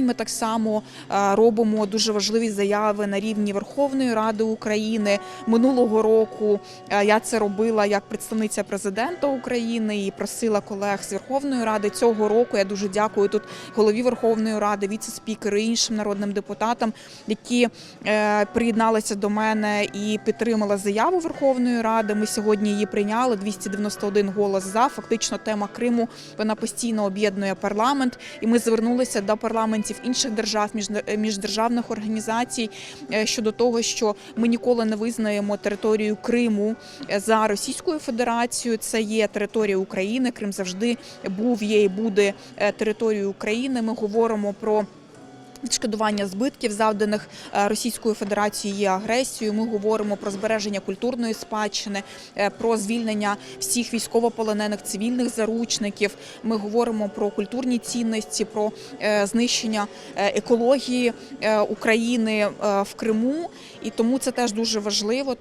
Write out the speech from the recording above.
ми так само робимо дуже важливі заяви на рівні Верховної Ради України. Минулого року я це робила як представниця президента України і просила колег з Верховної Ради. Цього року я дуже дякую тут голові Верховної Ради, віце-спікеру і іншим народним депутатам, які приєдналися до мене і підтримали заяву Верховної Ради. Ми сьогодні її прийняли, 291 голос за. Фактично тема Криму, вона постійно об'єднує парламент. І ми звернулися до парламентів інших держав, міждержавних організацій щодо того, що ми ніколи не визнаємо територію Криму за Російською Федерацією. Це є територія України. Крим завжди був, є і буде територією України. Ми говоримо про відшкодування збитків, завданих Російською Федерацією, її агресією. Ми говоримо про збереження культурної спадщини, про звільнення всіх військовополонених цивільних заручників. Ми говоримо про культурні цінності, про знищення екології України в Криму. І тому це теж дуже важливо.